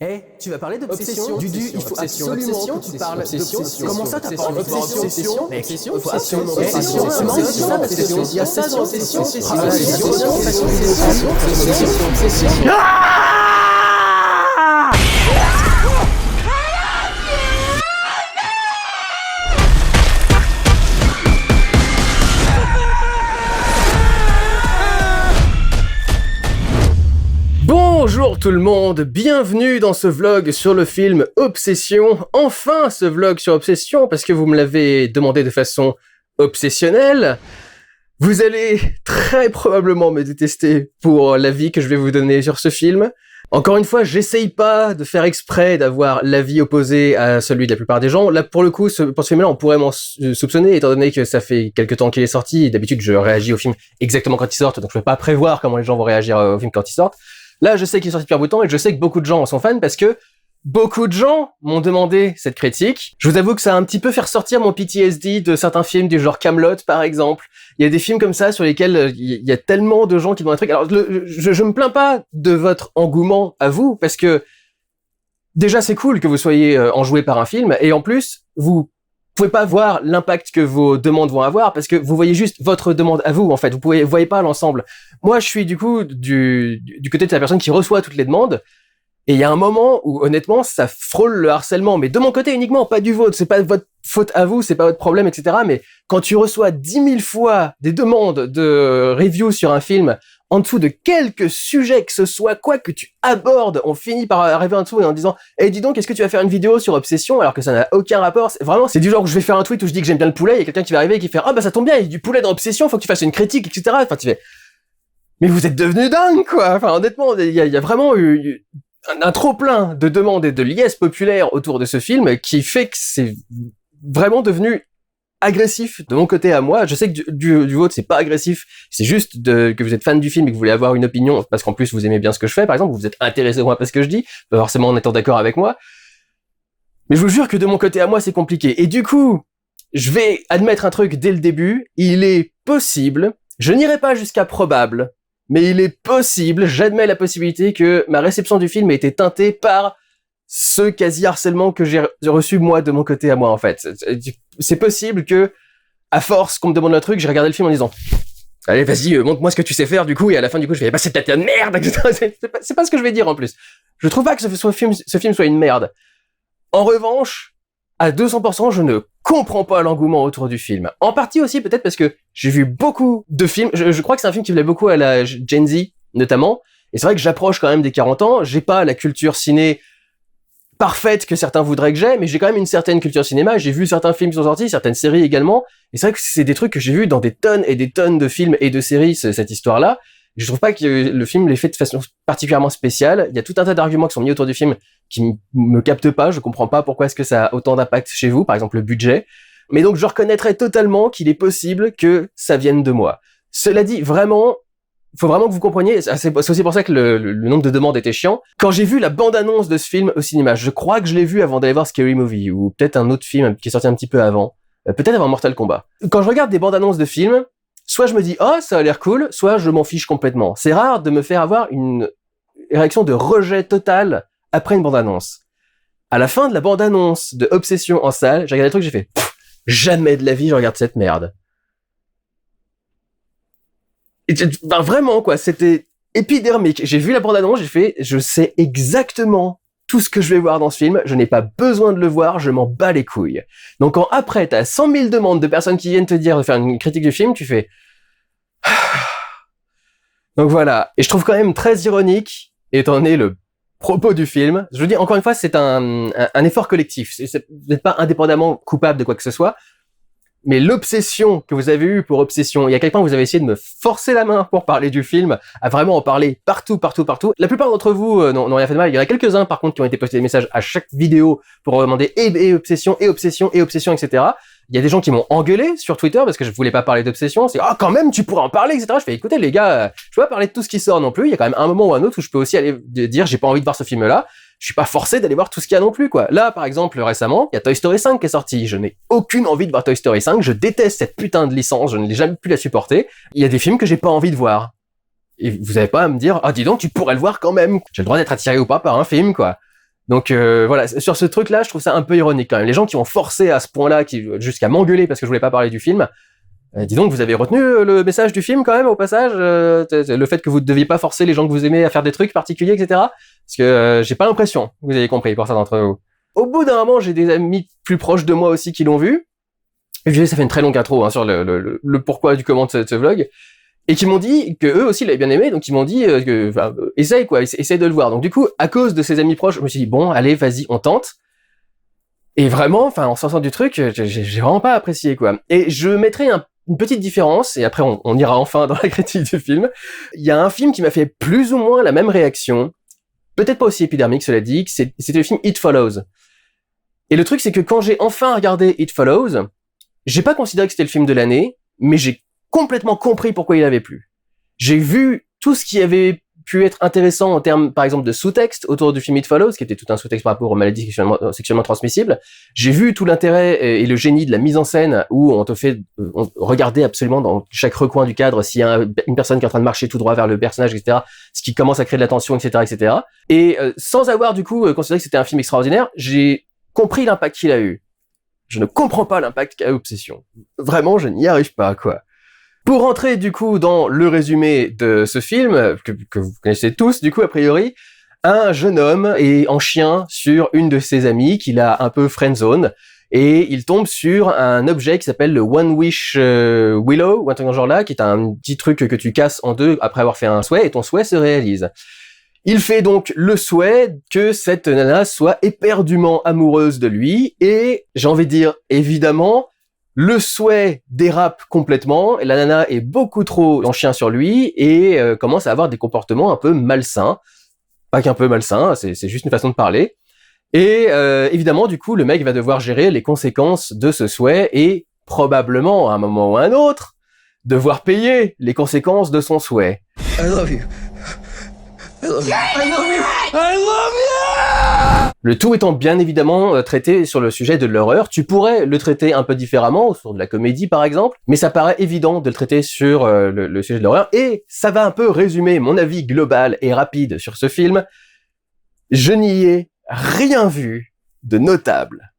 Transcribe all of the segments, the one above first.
Eh, tu vas parler d'obsession. Dudu, il faut absolument que tu parles d'obsession. Comment ça, t'as pas envie de parler d'obsession? Mais Obsession, il faut absolument obsession, obsession. il y a ça dans obsession. Bonjour tout le monde, bienvenue dans ce vlog sur le film Obsession. Enfin ce vlog sur Obsession parce que vous me l'avez demandé de façon obsessionnelle. Vous allez très probablement me détester pour l'avis que je vais vous donner sur ce film. Encore une fois, j'essaye pas de faire exprès d'avoir l'avis opposé à celui de la plupart des gens. Là, pour le coup, pour ce film-là, on pourrait m'en soupçonner, étant donné que ça fait quelques temps qu'il est sorti. D'habitude, je réagis au film exactement quand il sort, donc je peux pas prévoir comment les gens vont réagir au film quand il sort. Là, je sais qu'il est sorti depuis un bout de temps et je sais que beaucoup de gens en sont fans parce que beaucoup de gens m'ont demandé cette critique. Je vous avoue que ça a un petit peu fait ressortir mon PTSD de certains films du genre Kaamelott, par exemple. Il y a des films comme ça sur lesquels il y a tellement de gens qui demandent un truc. Alors, je me plains pas de votre engouement à vous parce que déjà, c'est cool que vous soyez enjoué par un film et en plus, vous pouvez pas voir l'impact que vos demandes vont avoir parce que vous voyez juste votre demande à vous, en fait. Vous voyez pas l'ensemble. Moi, je suis du coup du côté de la personne qui reçoit toutes les demandes. Et il y a un moment où, honnêtement, ça frôle le harcèlement. Mais de mon côté uniquement, pas du vôtre. C'est pas votre faute à vous, c'est pas votre problème, etc. Mais quand tu reçois 10 000 fois des demandes de review sur un film, en dessous de quelques sujets que ce soit, quoi que tu abordes, on finit par arriver en dessous et en disant « Eh, dis donc, est-ce que tu vas faire une vidéo sur Obsession ?» alors que ça n'a aucun rapport. Vraiment, c'est du genre où je vais faire un tweet où je dis que j'aime bien le poulet, il y a quelqu'un qui va arriver et qui fait « Ah bah ça tombe bien, il y a du poulet dans Obsession, faut que tu fasses une critique, etc. » Enfin, tu fais « Mais vous êtes devenus dingues, quoi !» Enfin, honnêtement, il y a vraiment eu un trop-plein de demandes et de liesses populaires autour de ce film qui fait que c'est vraiment devenu agressif de mon côté à moi. Je sais que du vôtre, c'est pas agressif. C'est juste que vous êtes fan du film et que vous voulez avoir une opinion parce qu'en plus vous aimez bien ce que je fais, par exemple, vous êtes intéressé moi parce que je dis, pas forcément en étant d'accord avec moi. Mais je vous jure que de mon côté à moi, c'est compliqué. Et du coup, je vais admettre un truc dès le début. Il est possible, je n'irai pas jusqu'à probable, mais il est possible, j'admets la possibilité que ma réception du film ait été teintée par ce quasi-harcèlement que j'ai reçu moi de mon côté à moi, en fait. C'est possible que, à force qu'on me demande le truc, j'ai regardé le film en disant « Allez, vas-y, montre-moi ce que tu sais faire, du coup », et à la fin, du coup, je vais « Bah, c'est peut-être une merde !» C'est pas ce que je vais dire, en plus. Je trouve pas que ce film soit une merde. En revanche, à 200%, je ne comprends pas l'engouement autour du film. En partie aussi, peut-être parce que j'ai vu beaucoup de films. Je crois que c'est un film qui plaît beaucoup à la Gen Z, notamment. Et c'est vrai que j'approche quand même des 40 ans. J'ai pas la culture ciné parfaite que certains voudraient que j'ai, mais j'ai quand même une certaine culture cinéma. J'ai vu certains films qui sont sortis, certaines séries également. Et c'est vrai que c'est des trucs que j'ai vus dans des tonnes et des tonnes de films et de séries, cette histoire-là. Je trouve pas que le film l'ait fait de façon particulièrement spéciale. Il y a tout un tas d'arguments qui sont mis autour du film qui me captent pas. Je comprends pas pourquoi est-ce que ça a autant d'impact chez vous. Par exemple, le budget. Mais donc, je reconnaîtrais totalement qu'il est possible que ça vienne de moi. Cela dit, vraiment, faut vraiment que vous compreniez, c'est aussi pour ça que le nombre de demandes était chiant. Quand j'ai vu la bande-annonce de ce film au cinéma, je crois que je l'ai vu avant d'aller voir Scary Movie, ou peut-être un autre film qui est sorti un petit peu avant, peut-être avant Mortal Kombat. Quand je regarde des bandes-annonces de films, soit je me dis « Oh, ça a l'air cool », soit je m'en fiche complètement. C'est rare de me faire avoir une réaction de rejet total après une bande-annonce. À la fin de la bande-annonce de Obsession en salle, j'ai regardé le truc, j'ai fait « Jamais de la vie je regarde cette merde ». Ben vraiment quoi, c'était épidermique. J'ai vu la bande-annonce, j'ai fait, je sais exactement tout ce que je vais voir dans ce film, je n'ai pas besoin de le voir, je m'en bats les couilles. Donc quand après t'as 100 000 demandes de personnes qui viennent te dire de faire une critique du film, tu fais... Donc voilà. Et je trouve quand même très ironique, étant donné le propos du film. Je veux dire, encore une fois, c'est un effort collectif. Vous n'êtes pas indépendamment coupable de quoi que ce soit. Mais l'obsession que vous avez eue pour Obsession, il y a quelqu'un, vous avez essayé de me forcer la main pour parler du film, à vraiment en parler partout. La plupart d'entre vous n'ont rien fait de mal. Il y en a quelques-uns, par contre, qui ont été postés des messages à chaque vidéo pour demander et Obsession, etc. Il y a des gens qui m'ont engueulé sur Twitter parce que je voulais pas parler d'Obsession. C'est « Ah, quand même, tu pourrais en parler, etc. » Je fais « Écoutez, les gars, je peux pas parler de tout ce qui sort non plus. Il y a quand même un moment ou un autre où je peux aussi aller dire « J'ai pas envie de voir ce film-là. » Je suis pas forcé d'aller voir tout ce qu'il y a non plus, quoi. Là, par exemple, récemment, il y a Toy Story 5 qui est sorti. Je n'ai aucune envie de voir Toy Story 5. Je déteste cette putain de licence. Je ne l'ai jamais pu la supporter. Il y a des films que j'ai pas envie de voir. Et vous avez pas à me dire, ah, dis donc, tu pourrais le voir quand même. J'ai le droit d'être attiré ou pas par un film, quoi. Donc voilà, sur ce truc-là, je trouve ça un peu ironique quand même. Les gens qui ont forcé à ce point-là, jusqu'à m'engueuler parce que je voulais pas parler du film, dis donc, vous avez retenu le message du film quand même au passage, le fait que vous ne deviez pas forcer les gens que vous aimez à faire des trucs particuliers, etc. Parce que j'ai pas l'impression que vous avez compris pour ça d'entre vous. Au bout d'un moment, j'ai des amis plus proches de moi aussi qui l'ont vu. Et je sais, ça fait une très longue intro sur le pourquoi du comment de ce vlog. Et qui m'ont dit que eux aussi l'avaient bien aimé, donc ils m'ont dit essaye de le voir. Donc du coup, à cause de ces amis proches, je me suis dit bon, allez, vas-y, on tente. Et vraiment, en sortant du truc, j'ai vraiment pas apprécié quoi. Et je mettrai une petite différence, et après on ira enfin dans la critique du film. Il y a un film qui m'a fait plus ou moins la même réaction, peut-être pas aussi épidermique, cela dit, c'était le film It Follows. Et le truc, c'est que quand j'ai enfin regardé It Follows, j'ai pas considéré que c'était le film de l'année, mais j'ai complètement compris pourquoi il avait plu. J'ai vu tout ce qui avait pu être intéressant en termes, par exemple, de sous-texte autour du film It Follows, qui était tout un sous-texte par rapport aux maladies sexuellement transmissibles. J'ai vu tout l'intérêt et le génie de la mise en scène où on te fait regarder absolument dans chaque recoin du cadre s'il y a une personne qui est en train de marcher tout droit vers le personnage, etc., ce qui commence à créer de la tension, etc., etc. Et sans avoir, du coup, considéré que c'était un film extraordinaire, j'ai compris l'impact qu'il a eu. Je ne comprends pas l'impact qu'a Obsession. Vraiment, je n'y arrive pas, quoi. Pour rentrer, du coup, dans le résumé de ce film, que vous connaissez tous, du coup, a priori, un jeune homme est en chien sur une de ses amies qu'il a un peu friendzone, et il tombe sur un objet qui s'appelle le One Wish Willow, ou un truc dans ce genre-là, qui est un petit truc que tu casses en deux après avoir fait un souhait, et ton souhait se réalise. Il fait donc le souhait que cette nana soit éperdument amoureuse de lui, et j'ai envie de dire, évidemment, le souhait dérape complètement, et la nana est beaucoup trop en chien sur lui, et commence à avoir des comportements un peu malsains. Pas qu'un peu malsains, c'est juste une façon de parler. Et évidemment, du coup, le mec va devoir gérer les conséquences de ce souhait, et probablement, à un moment ou à un autre, devoir payer les conséquences de son souhait. I love you. I love you. I love you. I love you. Le tout étant bien évidemment traité sur le sujet de l'horreur. Tu pourrais le traiter un peu différemment, sur de la comédie par exemple, mais ça paraît évident de le traiter sur le sujet de l'horreur, et ça va un peu résumer mon avis global et rapide sur ce film. Je n'y ai rien vu de notable.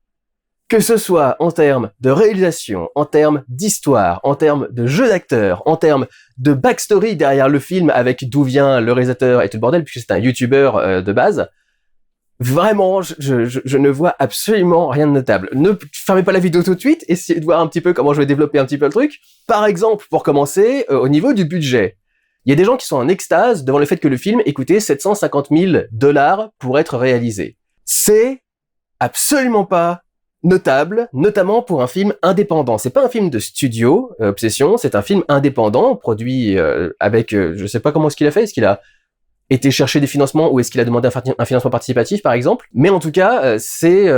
Que ce soit en termes de réalisation, en termes d'histoire, en termes de jeu d'acteur, en termes de backstory derrière le film avec d'où vient le réalisateur et tout le bordel, puisque c'est un YouTuber de base. Vraiment, je ne vois absolument rien de notable. Ne fermez pas la vidéo tout de suite, essayez de voir un petit peu comment je vais développer un petit peu le truc. Par exemple, pour commencer, au niveau du budget. Il y a des gens qui sont en extase devant le fait que le film ait coûté 750 000 $ pour être réalisé. C'est absolument pas notable, notamment pour un film indépendant. C'est pas un film de studio, Obsession, c'est un film indépendant, produit avec, je sais pas comment est-ce qu'il a fait, est-ce qu'il a été chercher des financements ou est-ce qu'il a demandé un financement participatif par exemple, mais en tout cas c'est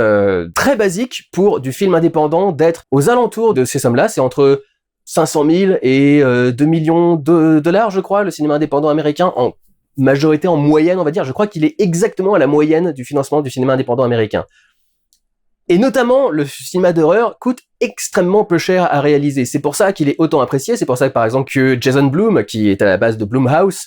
très basique pour du film indépendant d'être aux alentours de ces sommes-là. C'est entre 500 000 et 2 millions de dollars, je crois, le cinéma indépendant américain, en majorité, en moyenne on va dire. Je crois qu'il est exactement à la moyenne du financement du cinéma indépendant américain. Et notamment, le cinéma d'horreur coûte extrêmement peu cher à réaliser. C'est pour ça qu'il est autant apprécié. C'est pour ça que, par exemple, que Jason Blum, qui est à la base de Blumhouse,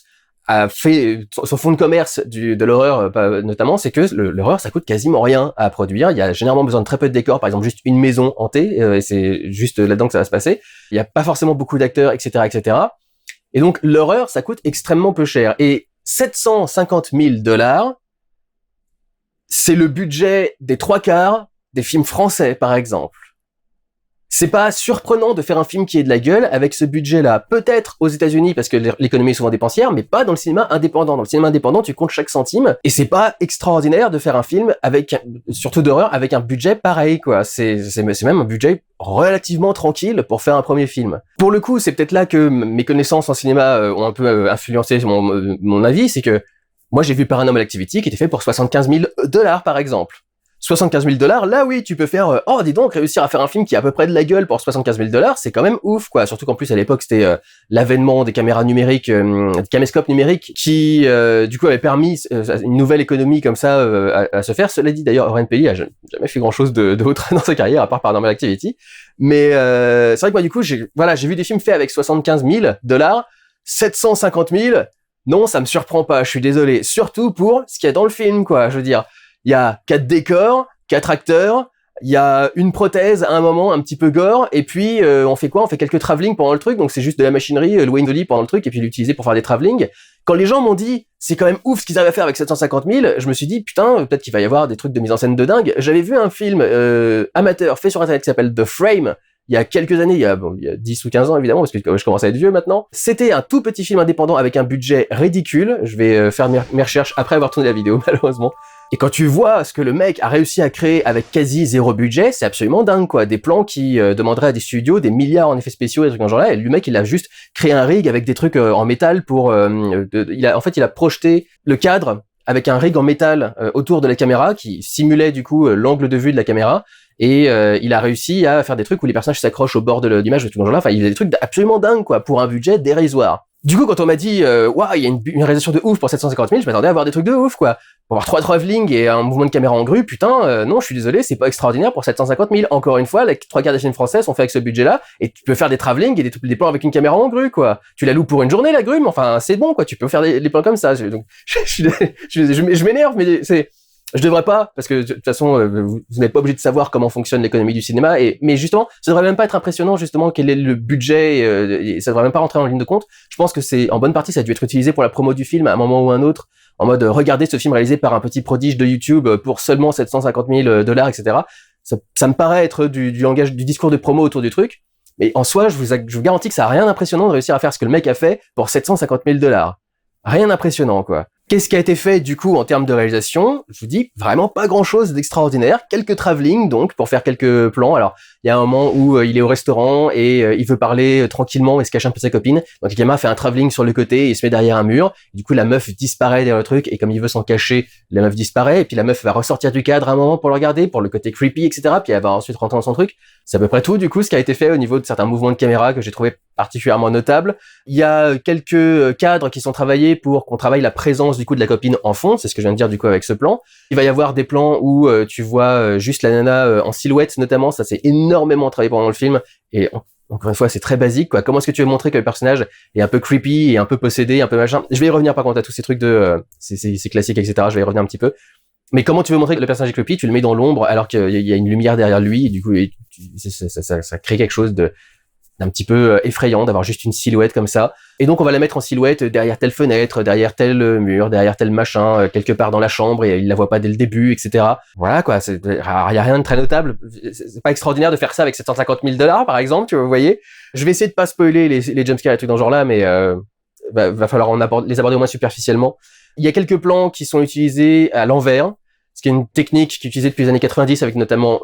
a fait son fonds de commerce de l'horreur, notamment, c'est que l'horreur, ça coûte quasiment rien à produire. Il y a généralement besoin de très peu de décors, par exemple, juste une maison hantée, et c'est juste là-dedans que ça va se passer. Il n'y a pas forcément beaucoup d'acteurs, etc., etc. Et donc, l'horreur, ça coûte extrêmement peu cher. Et 750 000 $, c'est le budget des 3/4 des films français, par exemple. C'est pas surprenant de faire un film qui ait de la gueule avec ce budget-là. Peut-être aux États-Unis parce que l'économie est souvent dépensière, mais pas dans le cinéma indépendant. Dans le cinéma indépendant, tu comptes chaque centime, et c'est pas extraordinaire de faire un film avec, surtout d'horreur, avec un budget pareil, quoi. C'est même un budget relativement tranquille pour faire un premier film. Pour le coup, c'est peut-être là que mes connaissances en cinéma ont un peu influencé mon avis, c'est que moi j'ai vu Paranormal Activity qui était fait pour 75 000 $, par exemple. 75 000 $, là oui, tu peux faire, oh dis donc, réussir à faire un film qui a à peu près de la gueule pour 75 000 $, c'est quand même ouf, quoi. Surtout qu'en plus, à l'époque, c'était l'avènement des caméras numériques, des caméscopes numériques, qui, du coup, avait permis une nouvelle économie comme ça à se faire. Cela dit, d'ailleurs, Oren Peli a jamais fait grand-chose d'autre dans sa carrière, à part Paranormal Activity. Mais c'est vrai que moi, du coup, j'ai vu des films faits avec 75 000 $, 750 000, non, ça me surprend pas, je suis désolé. Surtout pour ce qu'il y a dans le film, quoi, je veux dire. il y a 4 décors, 4 acteurs, il y a une prothèse à un moment un petit peu gore, et puis on fait quoi? On fait quelques travelling pendant le truc, donc c'est juste de la machinerie louer une dolly pendant le truc et puis l'utiliser pour faire des travelling. Quand les gens m'ont dit c'est quand même ouf ce qu'ils arrivent à faire avec 750 000, je me suis dit putain, peut-être qu'il va y avoir des trucs de mise en scène de dingue. J'avais vu un film amateur fait sur internet qui s'appelle The Frame il y a quelques années, il y a 10 ou 15 ans évidemment, parce que je commence à être vieux maintenant. C'était un tout petit film indépendant avec un budget ridicule. Je vais faire mes recherches après avoir tourné la vidéo malheureusement. Et quand tu vois ce que le mec a réussi à créer avec quasi zéro budget, c'est absolument dingue quoi. Des plans qui demanderaient à des studios des milliards en effets spéciaux et des trucs dans ce genre-là. Et le mec il a juste créé un rig avec des trucs en métal pour... il a projeté le cadre avec un rig en métal autour de la caméra qui simulait du coup l'angle de vue de la caméra. Et il a réussi à faire des trucs où les personnages s'accrochent au bord de l'image de tout le genre là. Enfin, il y a des trucs absolument dingues quoi pour un budget dérisoire. Du coup, quand on m'a dit waouh, il y a une réalisation de ouf pour 750 000, je m'attendais à voir des trucs de ouf quoi. Pour avoir 3 travelling et un mouvement de caméra en grue, putain, non, je suis désolé, c'est pas extraordinaire pour 750 000. Encore une fois, les 3 quarts des films français sont faits avec ce budget-là, et tu peux faire des travelling et des plans avec une caméra en grue quoi. Tu la loues pour une journée la grue, mais enfin c'est bon quoi. Tu peux faire des plans comme ça. Donc je m'énerve, mais c'est je devrais pas, parce que de toute façon, vous n'êtes pas obligé de savoir comment fonctionne l'économie du cinéma, mais justement, ça devrait même pas être impressionnant, justement, quel est le budget, et ça devrait même pas rentrer en ligne de compte. Je pense que c'est, en bonne partie, ça a dû être utilisé pour la promo du film à un moment ou un autre, en mode, regardez ce film réalisé par un petit prodige de YouTube pour seulement 750 000 $, etc. Ça me paraît être du langage, du discours de promo autour du truc, mais en soi, je vous garantis que ça a rien d'impressionnant de réussir à faire ce que le mec a fait pour 750 000 $. Rien d'impressionnant, quoi. Qu'est-ce qui a été fait, du coup, en termes de réalisation? Je vous dis, vraiment pas grand-chose d'extraordinaire. Quelques travelling, donc, pour faire quelques plans. Alors, il y a un moment où il est au restaurant et il veut parler tranquillement et se cache un peu de sa copine. Donc, le gamin fait un travelling sur le côté et il se met derrière un mur. Et du coup, la meuf disparaît derrière le truc et comme il veut s'en cacher, la meuf disparaît. Et puis, la meuf va ressortir du cadre à un moment pour le regarder, pour le côté creepy, etc. Puis, elle va ensuite rentrer dans son truc. C'est à peu près tout, du coup, ce qui a été fait au niveau de certains mouvements de caméra que j'ai trouvé particulièrement notables. Il y a quelques cadres qui sont travaillés pour qu'on travaille la présence, du coup, de la copine en fond. C'est ce que je viens de dire, du coup, avec ce plan. Il va y avoir des plans où tu vois juste la nana en silhouette, notamment. Ça, c'est énormément travaillé pendant le film. Et encore une fois, c'est très basique, quoi. Comment est-ce que tu veux montrer que le personnage est un peu creepy et un peu possédé, un peu machin? Je vais y revenir, par contre, à tous ces trucs de... c'est classique, etc. Je vais y revenir un petit peu. Mais comment tu veux montrer que le personnage est creepy? Tu le mets dans l'ombre alors qu'il y a une lumière derrière lui, et du coup, ça crée quelque chose d'un petit peu effrayant d'avoir juste une silhouette comme ça. Et donc, on va la mettre en silhouette derrière telle fenêtre, derrière tel mur, derrière tel machin, quelque part dans la chambre, et il la voit pas dès le début, etc. Voilà, quoi. Il y a rien de très notable. C'est pas extraordinaire de faire ça avec 750 000 $, par exemple, tu vois, vous voyez. Je vais essayer de pas spoiler les jumpscares et trucs dans ce genre-là, mais va falloir les aborder au moins superficiellement. Il y a quelques plans qui sont utilisés à l'envers, ce qui est une technique qui est utilisée depuis les années 90 avec notamment,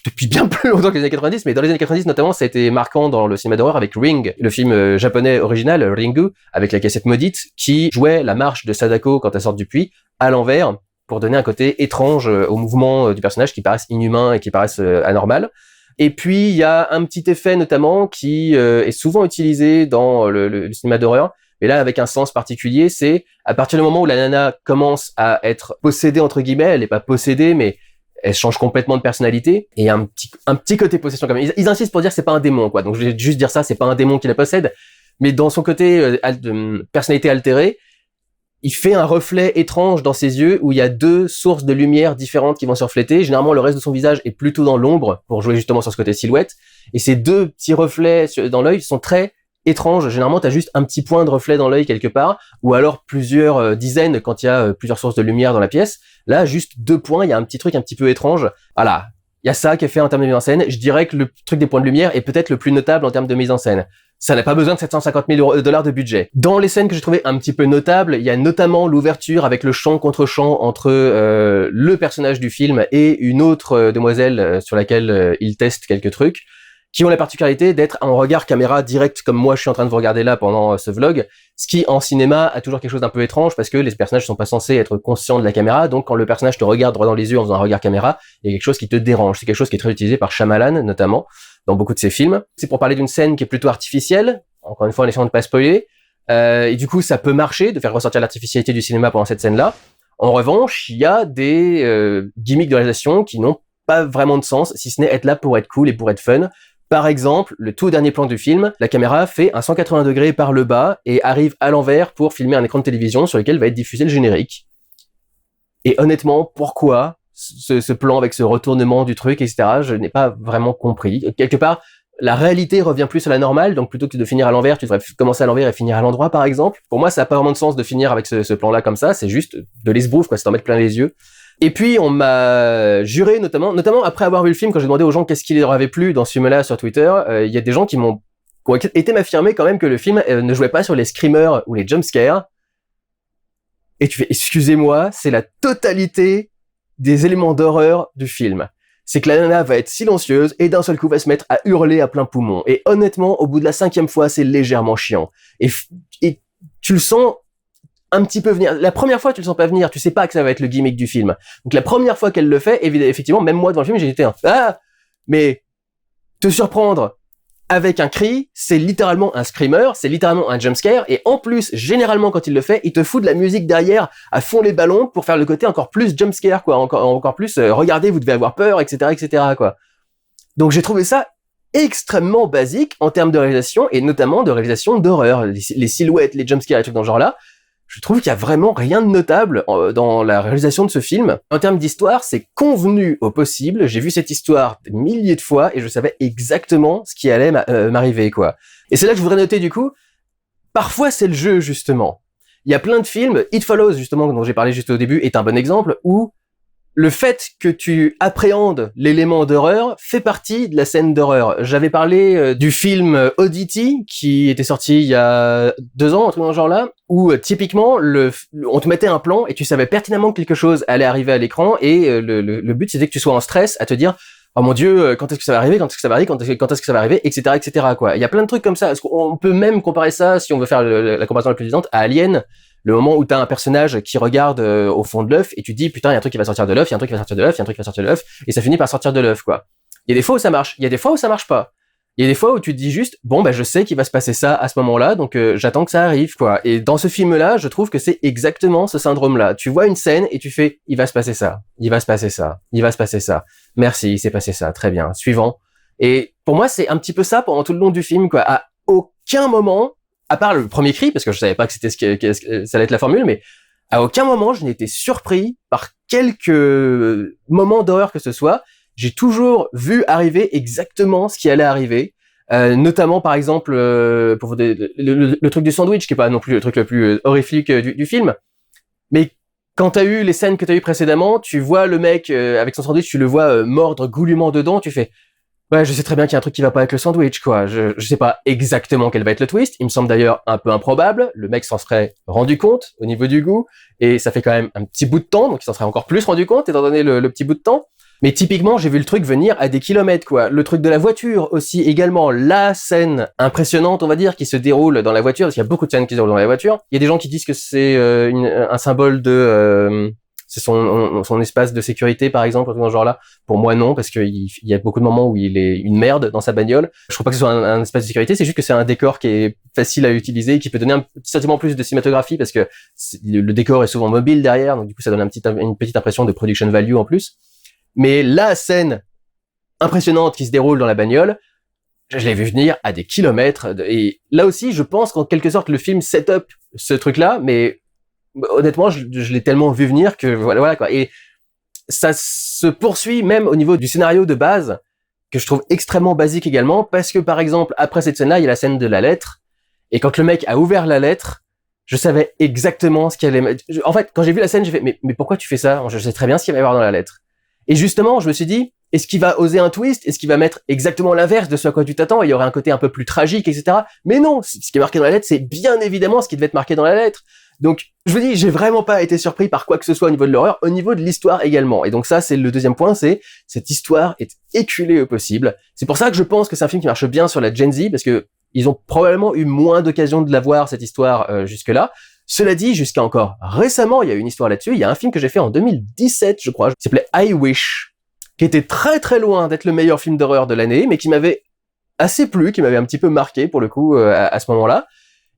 depuis bien plus longtemps que les années 90, mais dans les années 90 notamment, ça a été marquant dans le cinéma d'horreur avec Ring, le film japonais original, Ringu, avec la cassette maudite, qui jouait la marche de Sadako quand elle sort du puits, à l'envers, pour donner un côté étrange au mouvement du personnage qui paraissent inhumains et qui paraissent anormal. Et puis, il y a un petit effet notamment qui est souvent utilisé dans le cinéma d'horreur, mais là, avec un sens particulier, c'est à partir du moment où la nana commence à être possédée, entre guillemets, elle est pas possédée, mais elle change complètement de personnalité, et un petit côté possession quand même. Ils insistent pour dire que c'est pas un démon, quoi. Donc je vais juste dire ça, c'est pas un démon qui la possède, mais dans son côté personnalité altérée, il fait un reflet étrange dans ses yeux où il y a 2 sources de lumière différentes qui vont se refléter. Généralement, le reste de son visage est plutôt dans l'ombre pour jouer justement sur ce côté silhouette, et ces 2 petits reflets dans l'œil sont très étrange. Généralement, t'as juste un petit point de reflet dans l'œil quelque part, ou alors plusieurs dizaines quand il y a plusieurs sources de lumière dans la pièce. Là, juste 2 points, il y a un petit truc un petit peu étrange. Voilà. Il y a ça qui est fait en termes de mise en scène. Je dirais que le truc des points de lumière est peut-être le plus notable en termes de mise en scène. Ça n'a pas besoin de 750 000 $ de budget. Dans les scènes que j'ai trouvées un petit peu notables, il y a notamment l'ouverture avec le chant contre chant entre le personnage du film et une autre demoiselle sur laquelle il teste quelques trucs, qui ont la particularité d'être en regard caméra direct comme moi je suis en train de vous regarder là pendant ce vlog, ce qui en cinéma a toujours quelque chose d'un peu étrange parce que les personnages sont pas censés être conscients de la caméra, donc quand le personnage te regarde droit dans les yeux en faisant un regard caméra, il y a quelque chose qui te dérange. C'est quelque chose qui est très utilisé par Shyamalan notamment dans beaucoup de ses films. C'est pour parler d'une scène qui est plutôt artificielle, encore une fois en essayant de pas spoiler, et du coup ça peut marcher de faire ressortir l'artificialité du cinéma pendant cette scène-là. En revanche, il y a des gimmicks de réalisation qui n'ont pas vraiment de sens, si ce n'est être là pour être cool et pour être fun. Par exemple, le tout dernier plan du film, la caméra fait un 180 degrés par le bas et arrive à l'envers pour filmer un écran de télévision sur lequel va être diffusé le générique. Et honnêtement, pourquoi ce plan avec ce retournement du truc, etc., je n'ai pas vraiment compris. Quelque part, la réalité revient plus à la normale, donc plutôt que de finir à l'envers, tu devrais commencer à l'envers et finir à l'endroit, par exemple. Pour moi, ça n'a pas vraiment de sens de finir avec ce plan-là comme ça, c'est juste de l'esbrouf, quoi, c'est d'en mettre plein les yeux. Et puis, on m'a juré, notamment après avoir vu le film, quand j'ai demandé aux gens qu'est-ce qui leur avait plu dans ce film-là sur Twitter, il y a des gens qui ont été m'affirmer quand même que le film ne jouait pas sur les screamers ou les jumpscares. Et tu fais, excusez-moi, c'est la totalité des éléments d'horreur du film. C'est que la nana va être silencieuse et d'un seul coup va se mettre à hurler à plein poumon. Et honnêtement, au bout de la 5e fois, c'est légèrement chiant. Et tu le sens un petit peu venir. La première fois, tu le sens pas venir. Tu sais pas que ça va être le gimmick du film. Donc la première fois qu'elle le fait, effectivement, même moi devant le film, j'ai été mais te surprendre avec un cri, c'est littéralement un screamer, c'est littéralement un jumpscare, et en plus, généralement quand il le fait, il te fout de la musique derrière à fond les ballons pour faire le côté encore plus jumpscare, quoi, encore plus, regardez, vous devez avoir peur, etc., quoi. Donc j'ai trouvé ça extrêmement basique en termes de réalisation, et notamment de réalisation d'horreur, les silhouettes, les jumpscares, et trucs dans ce genre-là. Je trouve qu'il y a vraiment rien de notable dans la réalisation de ce film. En termes d'histoire, c'est convenu au possible. J'ai vu cette histoire des milliers de fois et je savais exactement ce qui allait m'arriver, quoi. Et c'est là que je voudrais noter, du coup, parfois c'est le jeu, justement. Il y a plein de films, It Follows, justement, dont j'ai parlé juste au début, est un bon exemple, où le fait que tu appréhendes l'élément d'horreur fait partie de la scène d'horreur. J'avais parlé du film Oddity, qui était sorti il y a 2 ans, un truc dans ce genre-là, où typiquement, on te mettait un plan et tu savais pertinemment que quelque chose allait arriver à l'écran, et le but c'était que tu sois en stress à te dire « Oh mon Dieu, quand est-ce que ça va arriver, quand est-ce que ça va arriver, quand est-ce que ça va arriver, etc., quoi. Il y a plein de trucs comme ça. On peut même comparer ça, si on veut faire la comparaison la plus évidente, à Alien, le moment où t'as un personnage qui regarde au fond de l'œuf et tu dis putain, il y a un truc qui va sortir de l'œuf, il y a un truc qui va sortir de l'œuf, il y a un truc qui va sortir de l'œuf, et ça finit par sortir de l'œuf, quoi. Il y a des fois où ça marche, il y a des fois où ça marche pas. Il y a des fois où tu te dis juste bon je sais qu'il va se passer ça à ce moment-là, donc j'attends que ça arrive, quoi. Et dans ce film-là, je trouve que c'est exactement ce syndrome-là. Tu vois une scène et tu fais il va se passer ça, il va se passer ça, il va se passer ça. Merci, il s'est passé ça, très bien. Suivant. Et pour moi, c'est un petit peu ça pendant tout le long du film, quoi. À aucun moment, à part le premier cri, parce que je savais pas que c'était ça allait être la formule, mais à aucun moment je n'ai été surpris par quelques moments d'horreur que ce soit. J'ai toujours vu arriver exactement ce qui allait arriver, notamment par exemple pour le truc du sandwich, qui est pas non plus le truc le plus horrifique du film, mais quand t'as eu les scènes que t'as eu précédemment, tu vois le mec avec son sandwich, tu le vois mordre goulûment dedans, tu fais ouais, je sais très bien qu'il y a un truc qui va pas avec le sandwich, quoi. Je sais pas exactement quel va être le twist. Il me semble d'ailleurs un peu improbable. Le mec s'en serait rendu compte au niveau du goût. Et ça fait quand même un petit bout de temps, donc il s'en serait encore plus rendu compte, étant donné le petit bout de temps. Mais typiquement, j'ai vu le truc venir à des kilomètres, quoi. Le truc de la voiture aussi, également. La scène impressionnante, on va dire, qui se déroule dans la voiture, parce qu'il y a beaucoup de scènes qui se déroulent dans la voiture. Il y a des gens qui disent que c'est un symbole de... c'est son espace de sécurité, par exemple, dans ce genre-là. Pour moi, non, parce qu'il y a beaucoup de moments où il est une merde dans sa bagnole. Je crois pas que ce soit un espace de sécurité, c'est juste que c'est un décor qui est facile à utiliser, qui peut donner un petit sentiment plus de cinématographie, parce que le décor est souvent mobile derrière, donc du coup, ça donne une petite impression de production value en plus. Mais la scène impressionnante qui se déroule dans la bagnole, je l'ai vu venir à des kilomètres. Et là aussi, je pense qu'en quelque sorte, le film set up ce truc-là, mais honnêtement, je l'ai tellement vu venir que voilà, quoi. Et ça se poursuit même au niveau du scénario de base, que je trouve extrêmement basique également, parce que par exemple, après cette scène-là, il y a la scène de la lettre, et quand le mec a ouvert la lettre, je savais exactement ce qu'il allait... En fait, quand j'ai vu la scène, j'ai fait mais pourquoi tu fais ça? Je sais très bien ce qu'il va y avoir dans la lettre. Et justement, je me suis dit, est-ce qu'il va oser un twist? Est-ce qu'il va mettre exactement l'inverse de ce à quoi tu t'attends? Il y aurait un côté un peu plus tragique, etc. Mais non, ce qui est marqué dans la lettre, c'est bien évidemment ce qui devait être marqué dans la lettre. Donc, je vous dis, j'ai vraiment pas été surpris par quoi que ce soit au niveau de l'horreur, au niveau de l'histoire également. Et donc ça, c'est le deuxième point, c'est cette histoire est éculée au possible. C'est pour ça que je pense que c'est un film qui marche bien sur la Gen Z, parce que ils ont probablement eu moins d'occasions de la voir, cette histoire, jusque-là. Cela dit, jusqu'à encore récemment, il y a une histoire là-dessus. Il y a un film que j'ai fait en 2017, je crois, qui s'appelait I Wish, qui était très très loin d'être le meilleur film d'horreur de l'année, mais qui m'avait assez plu, qui m'avait un petit peu marqué pour le coup à ce moment-là,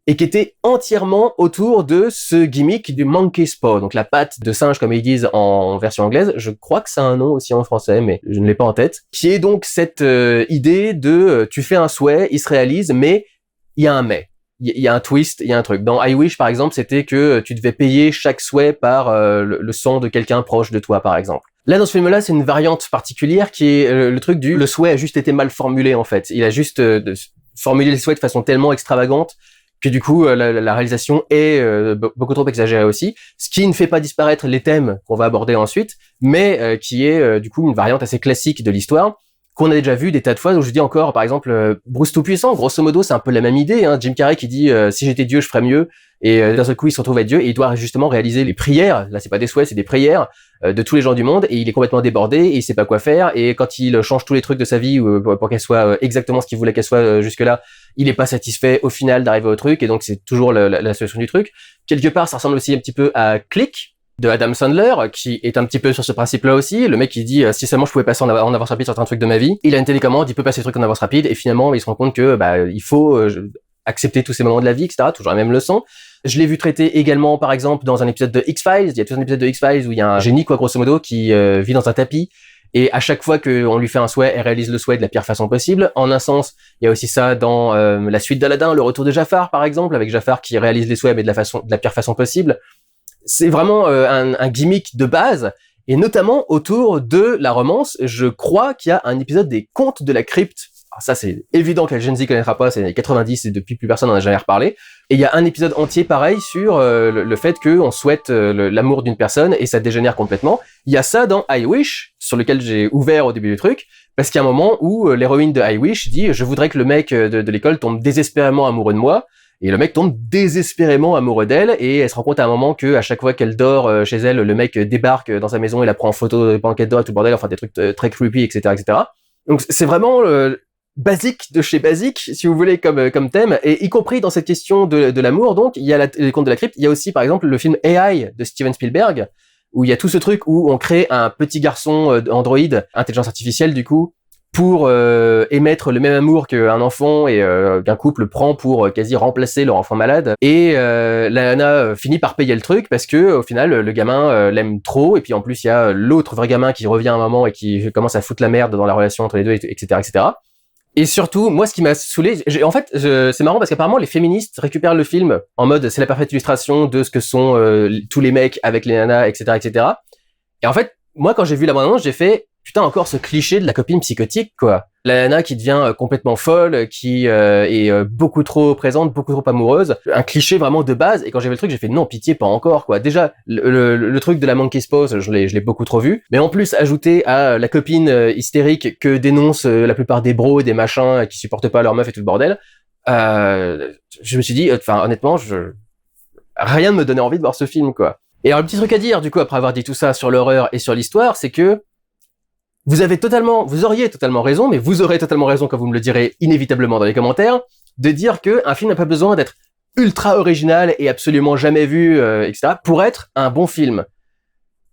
et qui était entièrement autour de ce gimmick du monkey's paw, donc la patte de singe comme ils disent en version anglaise. Je crois que ça a un nom aussi en français, mais je ne l'ai pas en tête. Qui est donc cette idée de tu fais un souhait, il se réalise, mais il y a un mais. il y a un twist, il y a un truc. Dans I Wish, par exemple, c'était que tu devais payer chaque souhait par le sang de quelqu'un proche de toi, par exemple. Là, dans ce film-là, c'est une variante particulière qui est le truc du le souhait a juste été mal formulé, en fait. Il a juste formulé le souhait de façon tellement extravagante que du coup, la réalisation est beaucoup trop exagérée aussi. Ce qui ne fait pas disparaître les thèmes qu'on va aborder ensuite, mais qui est du coup une variante assez classique de l'histoire, qu'on a déjà vu des tas de fois, où je dis encore, par exemple, Bruce Tout-Puissant, grosso modo, c'est un peu la même idée, hein. Jim Carrey qui dit si j'étais Dieu, je ferais mieux, et d'un seul coup, il se retrouve à être Dieu, et il doit justement réaliser les prières, là c'est pas des souhaits, c'est des prières, de tous les gens du monde, et il est complètement débordé, et il sait pas quoi faire, et quand il change tous les trucs de sa vie pour qu'elle soit exactement ce qu'il voulait qu'elle soit jusque-là, il est pas satisfait au final d'arriver au truc, et donc c'est toujours la solution du truc. Quelque part, ça ressemble aussi un petit peu à Click, de Adam Sandler, qui est un petit peu sur ce principe-là aussi. Le mec qui dit si seulement je pouvais passer en avance rapide sur certains trucs de ma vie. Il a une télécommande, il peut passer des trucs en avance rapide, et finalement il se rend compte que il faut accepter tous ces moments de la vie, etc. Toujours la même leçon. Je l'ai vu traiter également, par exemple, dans un épisode de X-Files. Il y a tout un épisode de X-Files où il y a un génie, quoi, grosso modo, qui vit dans un tapis. Et à chaque fois qu'on lui fait un souhait, elle réalise le souhait de la pire façon possible. En un sens, il y a aussi ça dans la suite d'Aladin, le retour de Jafar, par exemple, avec Jafar qui réalise les souhaits mais de la pire façon possible. C'est vraiment un gimmick de base, et notamment autour de la romance. Je crois qu'il y a un épisode des Contes de la Crypte. Alors ça, c'est évident que la Gen Z connaîtra pas, c'est les 90 et depuis plus personne n'en a jamais reparlé. Et il y a un épisode entier pareil sur le fait qu'on souhaite l'amour d'une personne et ça dégénère complètement. Il y a ça dans I Wish, sur lequel j'ai ouvert au début du truc, parce qu'il y a un moment où l'héroïne de I Wish dit « Je voudrais que le mec de l'école tombe désespérément amoureux de moi ». Et le mec tombe désespérément amoureux d'elle, et elle se rend compte à un moment que à chaque fois qu'elle dort chez elle, le mec débarque dans sa maison et la prend en photo pendant qu'elle dort et tout le bordel, enfin des trucs très creepy, etc., etc. Donc c'est vraiment basique de chez basique, si vous voulez, comme thème, et y compris dans cette question de l'amour. Donc il y a les Contes de la Crypte, il y a aussi par exemple le film AI de Steven Spielberg, où il y a tout ce truc où on crée un petit garçon Android, intelligence artificielle du coup, pour émettre le même amour qu'un enfant et qu'un couple prend pour quasi remplacer leur enfant malade. Et la nana finit par payer le truc parce que au final le gamin l'aime trop, et puis en plus il y a l'autre vrai gamin qui revient à un moment et qui commence à foutre la merde dans la relation entre les deux, etc., etc. Et surtout, moi, ce qui m'a saoulé, en fait, c'est marrant parce qu'apparemment les féministes récupèrent le film en mode c'est la parfaite illustration de ce que sont tous les mecs avec les nanas, etc., etc. Et en fait, moi, quand j'ai vu la bande-annonce, j'ai fait putain, encore ce cliché de la copine psychotique, quoi. La nana qui devient complètement folle, qui est beaucoup trop présente, beaucoup trop amoureuse. Un cliché vraiment de base. Et quand j'ai vu le truc, j'ai fait non, pitié, pas encore, quoi. Déjà, le truc de la monkey's pose, je l'ai beaucoup trop vu. Mais en plus, ajouter à la copine hystérique que dénoncent la plupart des bros et des machins qui supportent pas leur meuf et tout le bordel, je me suis dit, enfin, honnêtement, rien ne me donnait envie de voir ce film, quoi. Et alors, le petit truc à dire, du coup, après avoir dit tout ça sur l'horreur et sur l'histoire, c'est que vous auriez totalement raison, mais vous aurez totalement raison quand vous me le direz inévitablement dans les commentaires, de dire que un film n'a pas besoin d'être ultra original et absolument jamais vu, etc., pour être un bon film.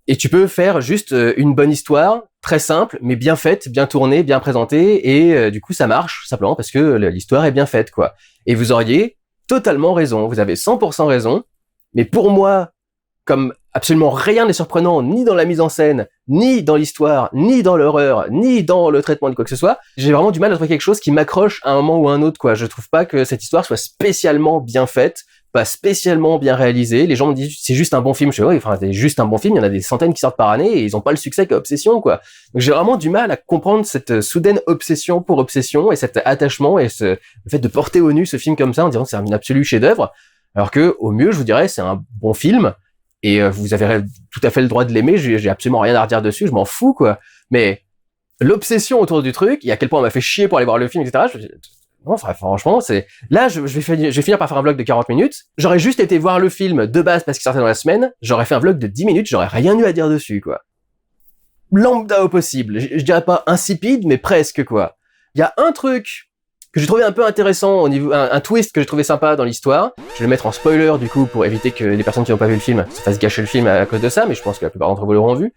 Et tu peux faire juste une bonne histoire, très simple, mais bien faite, bien tournée, bien présentée, et du coup ça marche, simplement parce que l'histoire est bien faite, quoi. Et vous auriez totalement raison, vous avez 100% raison, mais pour moi, comme absolument rien n'est surprenant, ni dans la mise en scène, ni dans l'histoire, ni dans l'horreur, ni dans le traitement de quoi que ce soit, j'ai vraiment du mal à trouver quelque chose qui m'accroche à un moment ou à un autre, quoi. Je trouve pas que cette histoire soit spécialement bien faite, pas spécialement bien réalisée. Les gens me disent c'est juste un bon film. Je fais ouais, enfin c'est juste un bon film, il y en a des centaines qui sortent par année et ils ont pas le succès qu'a Obsession, quoi. Donc j'ai vraiment du mal à comprendre cette soudaine obsession pour Obsession et cet attachement et le fait de porter au nu ce film comme ça en disant que c'est un absolu chef-d'œuvre, alors que au mieux je vous dirais c'est un bon film. Et vous avez tout à fait le droit de l'aimer, j'ai absolument rien à redire dessus, je m'en fous, quoi. Mais l'obsession autour du truc, et à quel point on m'a fait chier pour aller voir le film, etc., non, franchement, c'est... Là, je vais finir par faire un vlog de 40 minutes. J'aurais juste été voir le film de base parce qu'il sortait dans la semaine, j'aurais fait un vlog de 10 minutes, j'aurais rien eu à dire dessus, quoi. Lambda au possible. Je dirais pas insipide, mais presque, quoi. Il y a un truc que j'ai trouvé un peu intéressant au niveau, un twist que j'ai trouvé sympa dans l'histoire. Je vais le mettre en spoiler du coup pour éviter que les personnes qui n'ont pas vu le film se fassent gâcher le film à cause de ça, mais je pense que la plupart d'entre vous l'auront vu.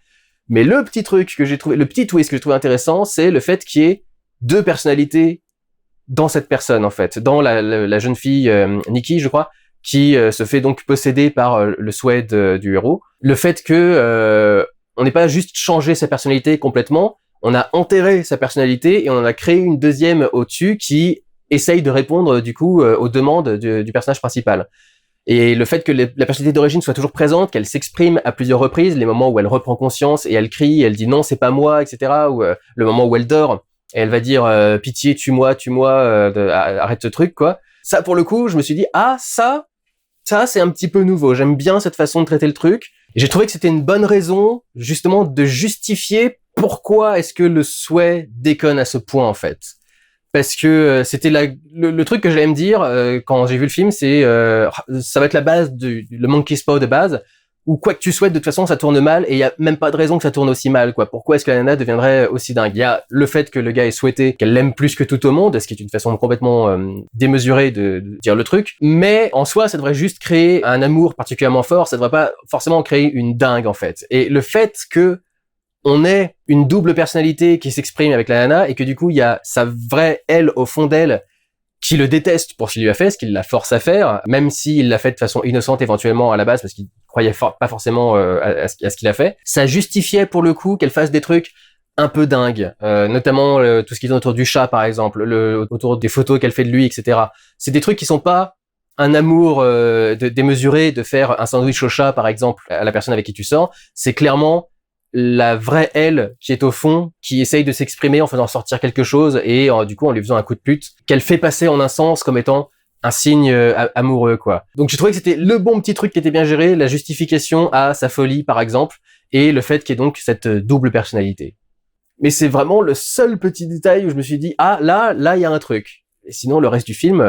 Mais le petit twist que j'ai trouvé intéressant, c'est le fait qu'il y ait deux personnalités dans cette personne, en fait. Dans la jeune fille, Nikki, je crois, qui se fait donc posséder par le souhait du héros. Le fait que on n'ait pas juste changé sa personnalité complètement, on a enterré sa personnalité et on en a créé une deuxième au-dessus qui essaye de répondre du coup aux demandes du personnage principal. Et le fait que la personnalité d'origine soit toujours présente, qu'elle s'exprime à plusieurs reprises, les moments où elle reprend conscience et elle crie, elle dit non, c'est pas moi, etc. Ou le moment où elle dort et elle va dire pitié, tue-moi, arrête ce truc, quoi. Ça, pour le coup, je me suis dit ça c'est un petit peu nouveau. J'aime bien cette façon de traiter le truc. Et j'ai trouvé que c'était une bonne raison, justement, de justifier pourquoi est-ce que le souhait déconne à ce point, en fait. Parce que c'était le truc que j'allais me dire quand j'ai vu le film, c'est ça va être la base le monkey's paw de base, où quoi que tu souhaites, de toute façon, ça tourne mal, et il y a même pas de raison que ça tourne aussi mal, quoi. Pourquoi est-ce que la nana deviendrait aussi dingue? Il y a le fait que le gars ait souhaité qu'elle l'aime plus que tout au monde, ce qui est une façon complètement démesurée de dire le truc, mais en soi, ça devrait juste créer un amour particulièrement fort, ça devrait pas forcément créer une dingue, en fait. Et le fait que on est une double personnalité qui s'exprime avec la nana et que du coup il y a sa vraie elle au fond d'elle qui le déteste pour ce qu'il lui a fait, ce qu'il la force à faire, même s'il l'a fait de façon innocente éventuellement à la base parce qu'il croyait pas forcément à ce qu'il a fait. Ça justifiait pour le coup qu'elle fasse des trucs un peu dingues, notamment tout ce qui est autour du chat par exemple, autour des photos qu'elle fait de lui, etc. C'est des trucs qui sont pas un amour démesuré de faire un sandwich au chat par exemple à la personne avec qui tu sors, c'est clairement la vraie elle qui est au fond, qui essaye de s'exprimer en faisant sortir quelque chose et du coup en lui faisant un coup de pute, qu'elle fait passer en un sens comme étant un signe amoureux, quoi. Donc j'ai trouvé que c'était le bon petit truc qui était bien géré, la justification à sa folie par exemple, et le fait qu'il y ait donc cette double personnalité. Mais c'est vraiment le seul petit détail où je me suis dit là il y a un truc. Et sinon le reste du film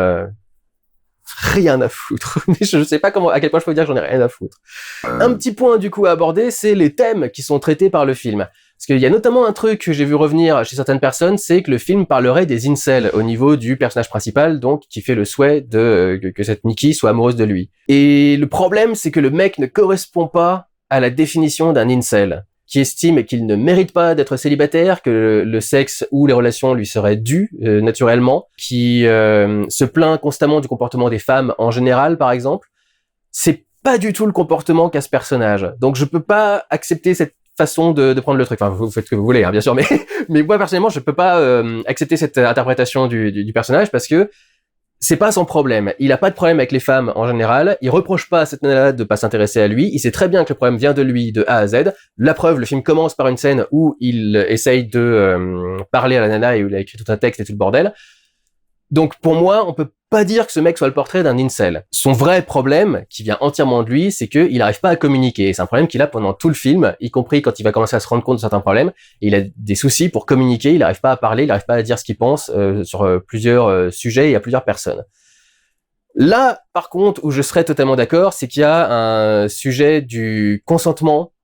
rien à foutre. Mais je sais pas à quel point je peux dire que j'en ai rien à foutre. Un petit point du coup à aborder, c'est les thèmes qui sont traités par le film. Parce qu'il y a notamment un truc que j'ai vu revenir chez certaines personnes, c'est que le film parlerait des incels au niveau du personnage principal, donc qui fait le souhait que cette Nikki soit amoureuse de lui. Et le problème, c'est que le mec ne correspond pas à la définition d'un incel, qui estime qu'il ne mérite pas d'être célibataire, que le sexe ou les relations lui seraient dues naturellement, qui se plaint constamment du comportement des femmes en général, par exemple. C'est pas du tout le comportement qu'a ce personnage. Donc je peux pas accepter cette façon de prendre le truc. Enfin, vous faites ce que vous voulez, hein, bien sûr, mais moi personnellement, je peux pas accepter cette interprétation du personnage parce que c'est pas son problème. Il a pas de problème avec les femmes en général. Il reproche pas à cette nana de pas s'intéresser à lui. Il sait très bien que le problème vient de lui de A à Z. La preuve, le film commence par une scène où il essaye de parler à la nana et où il a écrit tout un texte et tout le bordel. Donc pour moi, on peut pas dire que ce mec soit le portrait d'un incel. Son vrai problème, qui vient entièrement de lui, c'est qu'il n'arrive pas à communiquer. C'est un problème qu'il a pendant tout le film, y compris quand il va commencer à se rendre compte de certains problèmes. Et il a des soucis pour communiquer, il n'arrive pas à parler, il n'arrive pas à dire ce qu'il pense sur plusieurs sujets et à plusieurs personnes. Là, par contre, où je serais totalement d'accord, c'est qu'il y a un sujet du consentement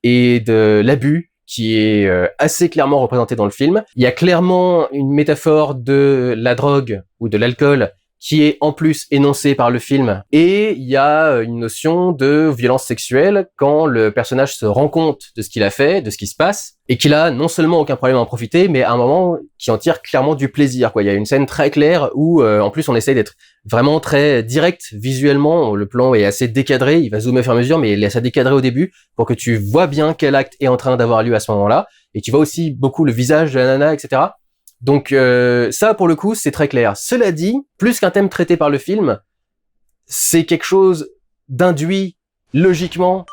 et de l'abus qui est assez clairement représenté dans le film. Il y a clairement une métaphore de la drogue ou de l'alcool qui est en plus énoncée par le film. Et il y a une notion de violence sexuelle quand le personnage se rend compte de ce qu'il a fait, de ce qui se passe, et qu'il a non seulement aucun problème à en profiter, mais à un moment qui en tire clairement du plaisir, quoi. Il y a une scène très claire où en plus on essaye d'être vraiment très direct visuellement, le plan est assez décadré, il va zoomer au fur et à mesure, mais il est assez décadré au début pour que tu vois bien quel acte est en train d'avoir lieu à ce moment-là, et tu vois aussi beaucoup le visage de la nana, etc. Donc ça, pour le coup, c'est très clair. Cela dit, plus qu'un thème traité par le film, c'est quelque chose d'induit logiquement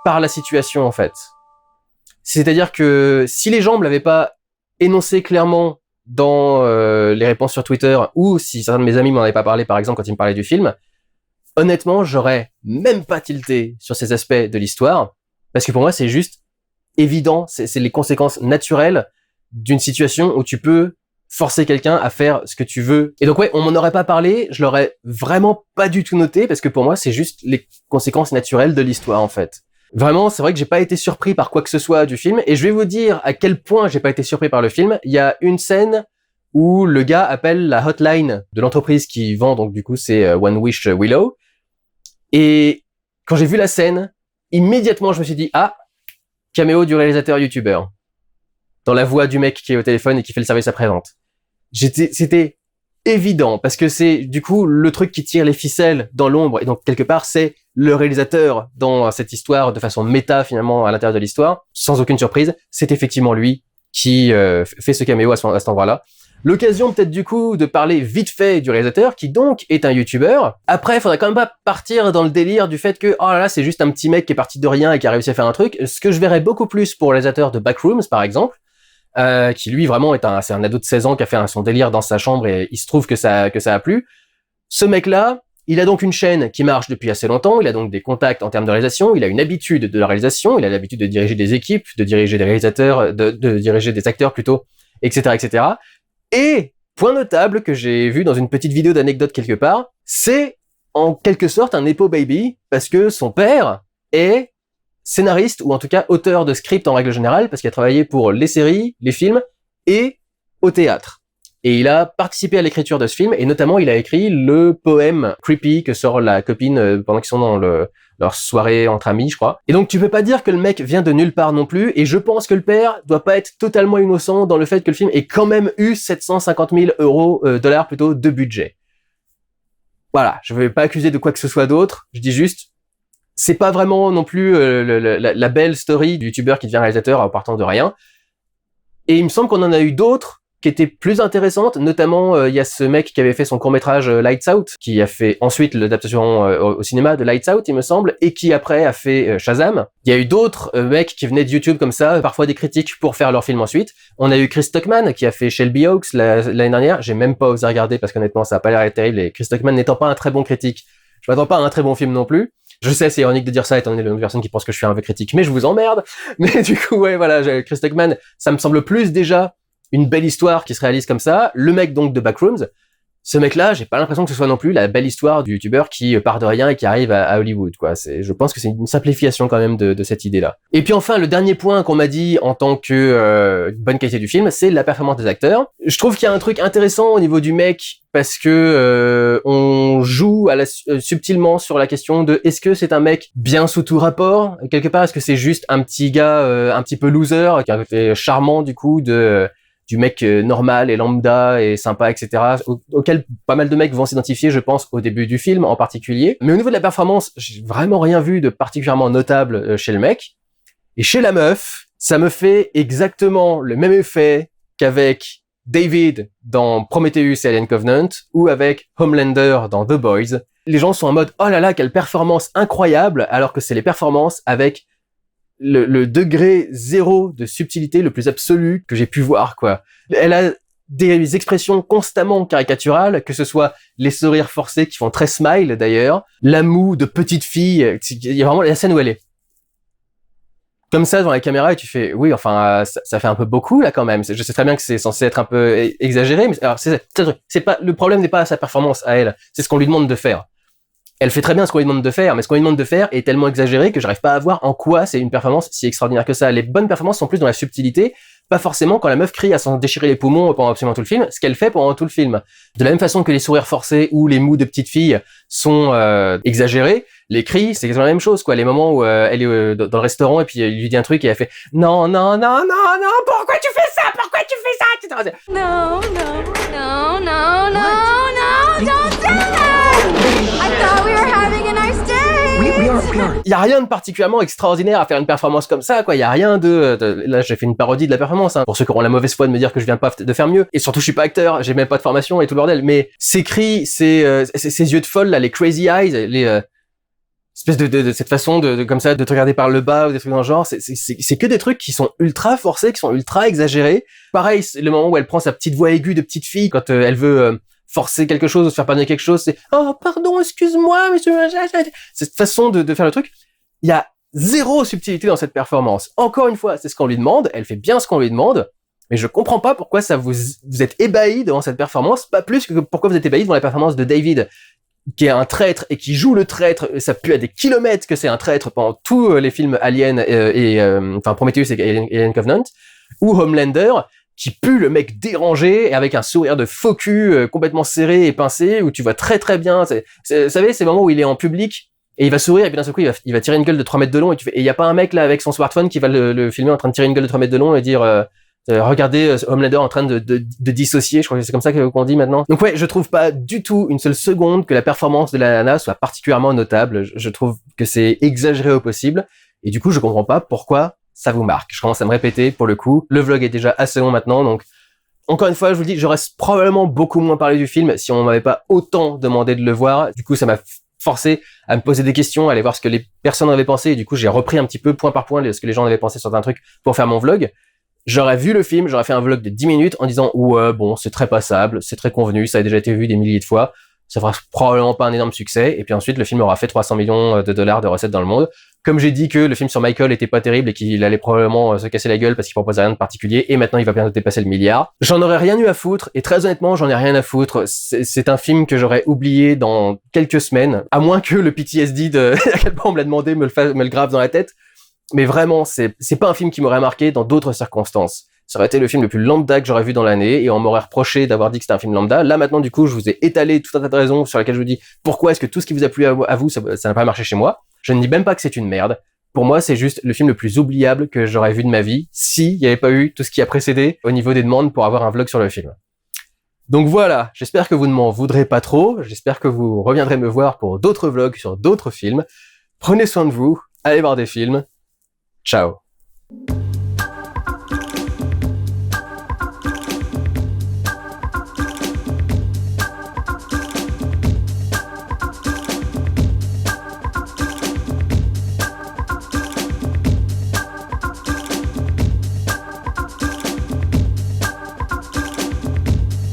par la situation, en fait. C'est-à-dire que si les gens me l'avaient pas énoncé clairement dans les réponses sur Twitter, ou si certains de mes amis m'en avaient pas parlé, par exemple, quand ils me parlaient du film, honnêtement, j'aurais même pas tilté sur ces aspects de l'histoire, parce que pour moi, c'est juste évident, c'est les conséquences naturelles d'une situation où tu peux forcer quelqu'un à faire ce que tu veux. Et donc ouais, on m'en aurait pas parlé, je l'aurais vraiment pas du tout noté, parce que pour moi, c'est juste les conséquences naturelles de l'histoire, en fait. Vraiment, c'est vrai que j'ai pas été surpris par quoi que ce soit du film, et je vais vous dire à quel point j'ai pas été surpris par le film. Il y a une scène où le gars appelle la hotline de l'entreprise qui vend, donc du coup c'est One Wish Willow, et quand j'ai vu la scène, immédiatement je me suis dit, caméo du réalisateur youtubeur, dans la voix du mec qui est au téléphone et qui fait le service après-vente. C'était évident, parce que c'est du coup le truc qui tire les ficelles dans l'ombre, et donc quelque part c'est le réalisateur dans cette histoire de façon méta finalement à l'intérieur de l'histoire, sans aucune surprise, c'est effectivement lui qui fait ce caméo à cet endroit-là. L'occasion peut-être du coup de parler vite fait du réalisateur qui donc est un youtubeur. Après, il faudrait quand même pas partir dans le délire du fait que oh là là c'est juste un petit mec qui est parti de rien et qui a réussi à faire un truc. Ce que je verrais beaucoup plus pour le réalisateur de Backrooms par exemple, qui lui vraiment c'est un ado de 16 ans qui a fait son délire dans sa chambre et il se trouve que ça a plu. Ce mec-là, il a donc une chaîne qui marche depuis assez longtemps, il a donc des contacts en termes de réalisation, il a une habitude de la réalisation, il a l'habitude de diriger des équipes, de diriger des réalisateurs, de diriger des acteurs plutôt, etc., etc. Et, point notable que j'ai vu dans une petite vidéo d'anecdote quelque part, c'est en quelque sorte un Nepo Baby, parce que son père est scénariste, ou en tout cas auteur de script en règle générale, parce qu'il a travaillé pour les séries, les films, et au théâtre. Et il a participé à l'écriture de ce film, et notamment il a écrit le poème Creepy que sort la copine pendant qu'ils sont dans leur soirée entre amis, je crois. Et donc tu peux pas dire que le mec vient de nulle part non plus, et je pense que le père doit pas être totalement innocent dans le fait que le film ait quand même eu 750 000 dollars plutôt de budget. Voilà, je vais pas accuser de quoi que ce soit d'autre, je dis juste, c'est pas vraiment non plus la belle story du youtubeur qui devient réalisateur en partant de rien. Et il me semble qu'on en a eu d'autres qui étaient plus intéressantes, notamment il y a ce mec qui avait fait son court-métrage Lights Out, qui a fait ensuite l'adaptation au cinéma de Lights Out, il me semble, et qui après a fait Shazam. Il y a eu d'autres mecs qui venaient de YouTube comme ça, parfois des critiques pour faire leur film ensuite. On a eu Chris Stuckman qui a fait Shelby Oaks l'année dernière, j'ai même pas osé regarder parce qu'honnêtement ça a pas l'air terrible, et Chris Stuckman n'étant pas un très bon critique, je m'attends pas à un très bon film non plus. Je sais, c'est ironique de dire ça étant donné une personne qui pense que je suis un peu critique, mais je vous emmerde. Mais du coup, ouais, voilà, Chris Stuckman, ça me semble plus déjà une belle histoire qui se réalise comme ça. Le mec donc de Backrooms, ce mec-là, j'ai pas l'impression que ce soit non plus la belle histoire du youtubeur qui part de rien et qui arrive à Hollywood, quoi. Je pense que c'est une simplification quand même de cette idée-là. Et puis enfin, le dernier point qu'on m'a dit en tant que bonne qualité du film, c'est la performance des acteurs. Je trouve qu'il y a un truc intéressant au niveau du mec parce que on joue subtilement sur la question de est-ce que c'est un mec bien sous tout rapport quelque part, est-ce que c'est juste un petit gars un petit peu loser qui a un côté charmant du coup du mec normal et lambda et sympa, etc., auquel pas mal de mecs vont s'identifier, je pense, au début du film en particulier. Mais au niveau de la performance, j'ai vraiment rien vu de particulièrement notable chez le mec. Et chez la meuf, ça me fait exactement le même effet qu'avec David dans Prometheus et Alien Covenant, ou avec Homelander dans The Boys. Les gens sont en mode « Oh là là, quelle performance incroyable !» alors que c'est les performances avec le degré zéro de subtilité le plus absolu que j'ai pu voir, quoi. Elle a des expressions constamment caricaturales, que ce soit les sourires forcés qui font très smile d'ailleurs, la moue de petite fille, il y a vraiment la scène où elle est comme ça devant la caméra et tu fais oui, enfin ça fait un peu beaucoup là quand même. Je sais très bien que c'est censé être un peu exagéré, mais alors c'est pas le problème n'est pas sa performance à elle, c'est ce qu'on lui demande de faire. Elle fait très bien ce qu'on lui demande de faire, mais ce qu'on lui demande de faire est tellement exagéré que j'arrive pas à voir en quoi c'est une performance si extraordinaire que ça. Les bonnes performances sont plus dans la subtilité, pas forcément quand la meuf crie à s'en déchirer les poumons pendant absolument tout le film, ce qu'elle fait pendant tout le film. De la même façon que les sourires forcés ou les mots de petites filles sont exagérés, les cris, c'est exactement la même chose, quoi. Les moments où elle est dans le restaurant et puis il lui dit un truc et elle fait « Non, non, non, non, non, pourquoi tu fais ça? Pourquoi tu fais ça? » etc. No, no, no, no, no, no, don't do that! I thought we were having a nice day! Il y a rien de particulièrement extraordinaire à faire une performance comme ça, quoi. Il y a rien là, j'ai fait une parodie de la performance, hein, pour ceux qui auront la mauvaise foi de me dire que je viens pas de faire mieux. Et surtout, je suis pas acteur, j'ai même pas de formation et tout le bordel. Mais ces cris, ces yeux de folle, là, les crazy eyes, les espèce de cette façon comme ça de te regarder par le bas ou des trucs dans le genre, c'est que des trucs qui sont ultra forcés, qui sont ultra exagérés. Pareil, c'est le moment où elle prend sa petite voix aiguë de petite fille quand elle veut forcer quelque chose ou se faire pardonner quelque chose, c'est « Oh, pardon, excuse-moi, monsieur... » Cette façon de faire le truc, il y a zéro subtilité dans cette performance. Encore une fois, c'est ce qu'on lui demande, elle fait bien ce qu'on lui demande, mais je comprends pas pourquoi vous êtes ébahi devant cette performance, pas plus que pourquoi vous êtes ébahi devant la performance de David, qui est un traître et qui joue le traître, ça pue à des kilomètres que c'est un traître pendant tous les films Alien enfin Prometheus et Alien Covenant, ou Homelander, qui pue le mec dérangé et avec un sourire de faux cul complètement serré et pincé, où tu vois très très bien, vous savez, c'est le moment où il est en public et il va sourire et puis d'un seul coup il va tirer une gueule de 3 mètres de long et il y a pas un mec là avec son smartphone qui va le filmer en train de tirer une gueule de 3 mètres de long et dire regardez Homelander en train de dissocier, je crois que c'est comme ça qu'on dit maintenant. Donc ouais, je trouve pas du tout une seule seconde que la performance de la nana soit particulièrement notable, je trouve que c'est exagéré au possible et du coup je comprends pas pourquoi ça vous marque. Je commence à me répéter pour le coup, le vlog est déjà assez long maintenant, donc Encore une fois, je vous le dis, j'aurais probablement beaucoup moins parlé du film si on m'avait pas autant demandé de le voir. Du coup, ça m'a forcé à me poser des questions, à aller voir ce que les personnes avaient pensé, et du coup, j'ai repris un petit peu point par point ce que les gens avaient pensé sur un truc pour faire mon vlog. J'aurais vu le film, j'aurais fait un vlog de 10 minutes en disant « Ouais, bon, c'est très passable, c'est très convenu, ça a déjà été vu des milliers de fois, ça fera probablement pas un énorme succès. » Et puis ensuite, le film aura fait 300 millions de dollars de recettes dans le monde. Comme j'ai dit que le film sur Michael était pas terrible et qu'il allait probablement se casser la gueule parce qu'il proposait rien de particulier, et maintenant il va bientôt dépasser le milliard. J'en aurais rien eu à foutre, et très honnêtement, j'en ai rien à foutre. C'est un film que j'aurais oublié dans quelques semaines, à moins que le PTSD de à quel point on me l'a demandé me le grave dans la tête. Mais vraiment, c'est pas un film qui m'aurait marqué dans d'autres circonstances. Ça aurait été le film le plus lambda que j'aurais vu dans l'année, et on m'aurait reproché d'avoir dit que c'était un film lambda. Là, maintenant, du coup, je vous ai étalé tout un tas de raisons sur lesquelles je vous dis pourquoi est-ce que tout ce qui vous a plu à vous, ça n'a pas marché chez moi. Je ne dis même pas que c'est une merde. Pour moi, c'est juste le film le plus oubliable que j'aurais vu de ma vie, s'il n'y avait pas eu tout ce qui a précédé au niveau des demandes pour avoir un vlog sur le film. Donc voilà, j'espère que vous ne m'en voudrez pas trop, j'espère que vous reviendrez me voir pour d'autres vlogs sur d'autres films. Prenez soin de vous, allez voir des films. Ciao.